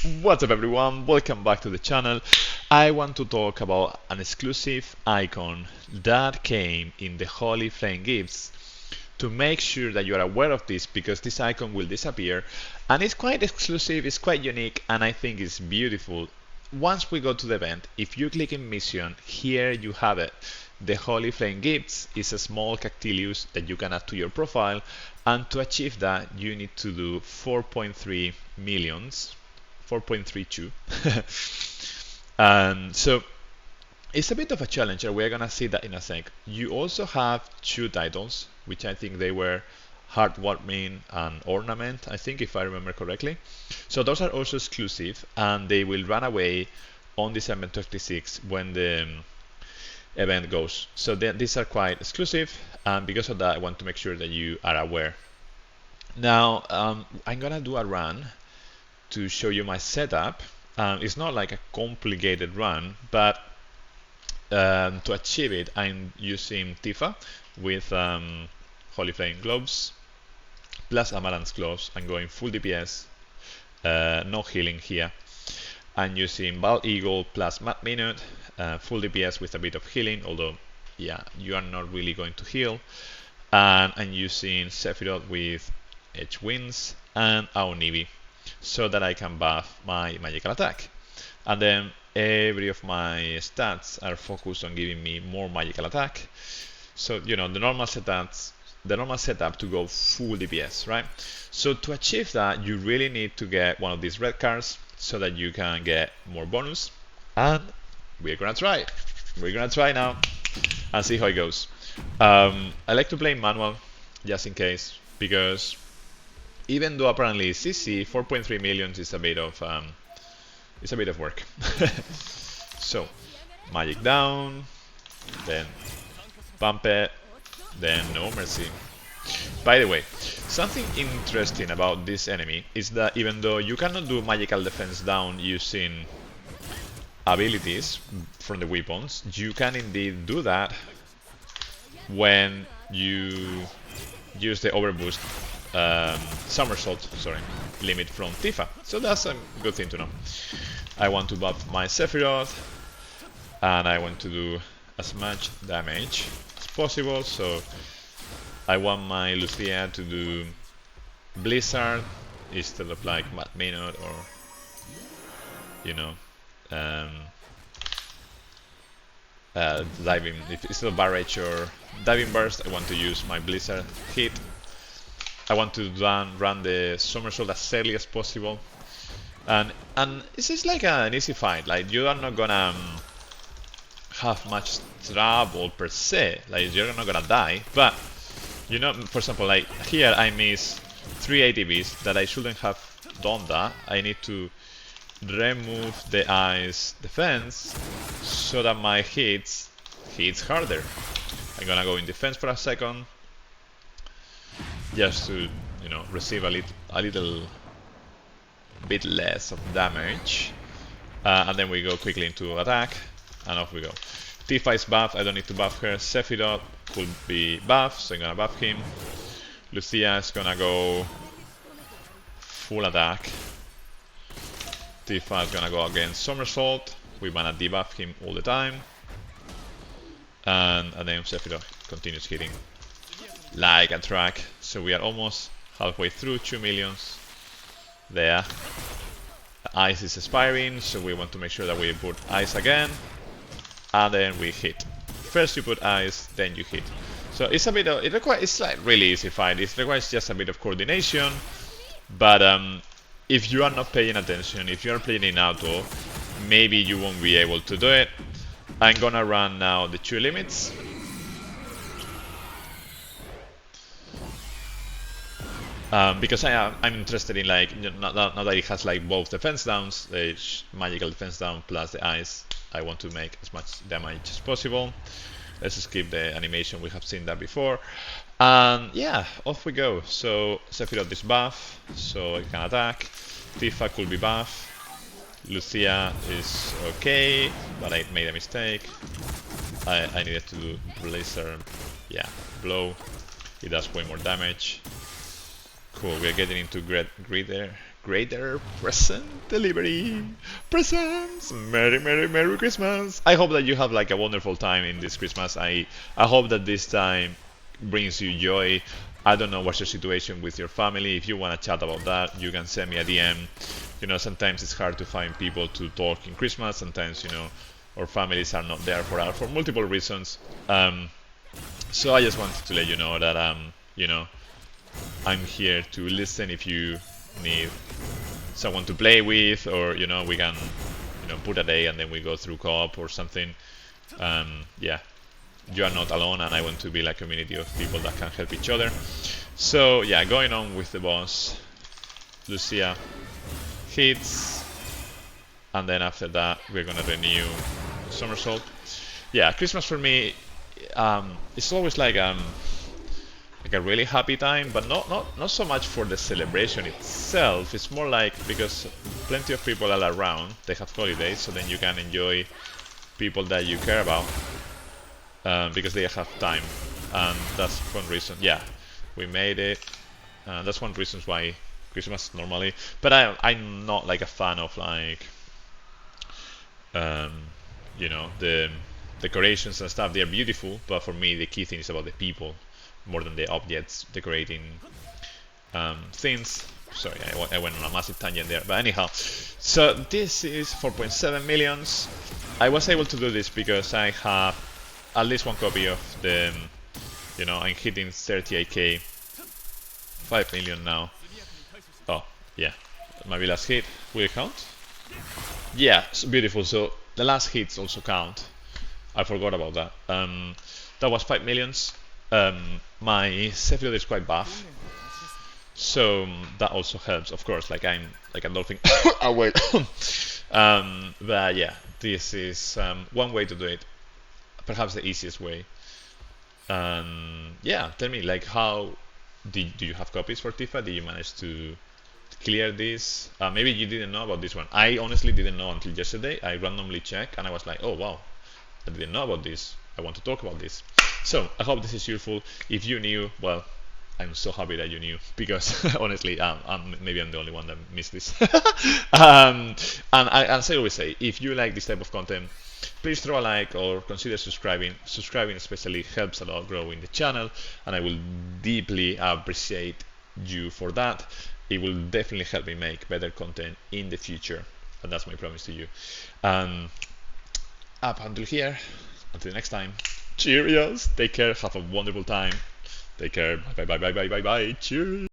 What's up everyone, welcome back to the channel. I want to talk about an exclusive icon that came in the Holy Flame gifts. To make sure that you are aware of this, because this icon will disappear and it's quite exclusive, it's quite unique, and I think it's beautiful. Once we go to the event, if you click in mission, here you have it. The Holy Flame Gifts is a small Cactilius that you can add to your profile, and to achieve that you need to do 4.3 millions, 4.32. And so it's a bit of a challenge, and we're gonna see that in a sec. You also have two titles, which I think they were Heartwarming and Ornament, I think, if I remember correctly. So those are also exclusive, and they will run away on December 26 when the event goes. So these are quite exclusive, and because of that, I want to make sure that you are aware. Now, I'm gonna do a run to show you my setup. It's not like a complicated run, but to achieve it, I'm using Tifa with Holy Flame gloves plus Amaranth gloves. I'm going full DPS, no healing here. I'm using Bald Eagle plus Mad Minute, full DPS with a bit of healing, although yeah, you are not really going to heal. And I'm using Sephiroth with Edge Winds and Aonibi, so that I can buff my magical attack. And then every of my stats are focused on giving me more magical attack. So the normal setup to go full DPS, right? So to achieve that, you really need to get one of these red cards so that you can get more bonus. And we're gonna try it. We're gonna try now and see how it goes. I like to play manual just in case, because even though apparently it's easy, 4.3 millions is a bit of work. So magic down, then bump it, then no mercy. By the way, something interesting about this enemy is that even though you cannot do magical defense down using abilities from the weapons, you can indeed do that when you use the overboost somersault limit from Tifa. So that's a good thing to know. I want to buff my Sephiroth, and I want to do as much damage as possible. So I want my Lucia to do Blizzard instead of like Mad Minute or diving. If instead of Barrage or Diving Burst, I want to use my Blizzard hit. I want to run the somersault as early as possible, and this is like an easy fight. Like, you are not gonna have much trouble per se. Like, you're not gonna die, but for example, like here I miss 3 ATBs that I shouldn't have done that. I need to remove the ice defense so that my hits harder. I'm gonna go in defense for a second, just to receive a little bit less of damage, and then we go quickly into attack, and off we go. Tifa is buff, I don't need to buff her. Sephiroth could be buff, so I'm gonna buff him. Lucia is gonna go full attack. Tifa is gonna go against somersault. We wanna debuff him all the time, and then Sephiroth continues hitting like a truck. So we are almost halfway through, 2 millions there. Ice is expiring, so we want to make sure that we put ice again, and then we hit. First you put ice, then you hit. So it's a bit of, it's like really easy fight. It requires just a bit of coordination, but if you are not paying attention, if you are playing in auto, maybe you won't be able to do it. I'm gonna run now the 2 limits. Because I'm interested in, like, now that it has like both defense downs, the magical defense down plus the ice, I want to make as much damage as possible. Let's skip the animation, we have seen that before. And yeah, off we go. So Sephiroth is buff, so I can attack. Tifa could be buff. Lucia is okay, but I made a mistake. I needed to do Blizzard, blow. It does way more damage. Cool, we're getting into great greater present delivery. Presents! Merry, Merry, Merry Christmas! I hope that you have like a wonderful time in this Christmas. I hope that this time brings you joy. I don't know what's your situation with your family. If you want to chat about that, you can send me a DM. You know, sometimes it's hard to find people to talk in Christmas. Sometimes, you know, our families are not there for us for multiple reasons. So I just wanted to let you know that you know, I'm here to listen if you need someone to play with, or you know, we can, you know, put a day and then we go through co-op or something. Yeah, you are not alone, and I want to build a community of people that can help each other. So yeah, going on with the boss, Lucia hits, and then after that we're gonna renew somersault. Yeah, Christmas for me, it's always like a really happy time, but not so much for the celebration itself. It's more like because plenty of people are around, they have holidays, so then you can enjoy people that you care about because they have time, and that's one reason. Yeah, we made it. That's one reason why Christmas normally. But I'm not like a fan of like you know, the decorations and stuff. They're beautiful, but for me the key thing is about the people more than the objects decorating things. Sorry, I went on a massive tangent there, but anyhow, so this is 4.7 millions. I was able to do this because I have at least one copy of the, you know, I'm hitting 38k, 5 million now. Oh yeah, maybe last hit will it count? Yeah, it's beautiful. So the last hits also count. I forgot about that. That was 5 millions. My Sephiroth is quite buff, so that also helps, of course. Like I'm like a dolphin. Oh wait. But yeah, this is one way to do it. Perhaps the easiest way. Yeah, tell me, like, how do you have copies for Tifa? Did you manage to clear this? Maybe you didn't know about this one. I honestly didn't know until yesterday. I randomly checked and I was like, oh wow, I didn't know about this. I want to talk about this. So I hope this is useful. If you knew, well, I'm so happy that you knew, because honestly, maybe I'm the only one that missed this. And as I always say, if you like this type of content, please throw a like or consider subscribing. Subscribing especially helps a lot growing the channel, and I will deeply appreciate you for that. It will definitely help me make better content in the future, and that's my promise to you. Up until here, until next time, cheerios, take care, have a wonderful time, take care, bye bye bye bye bye bye bye, cheers.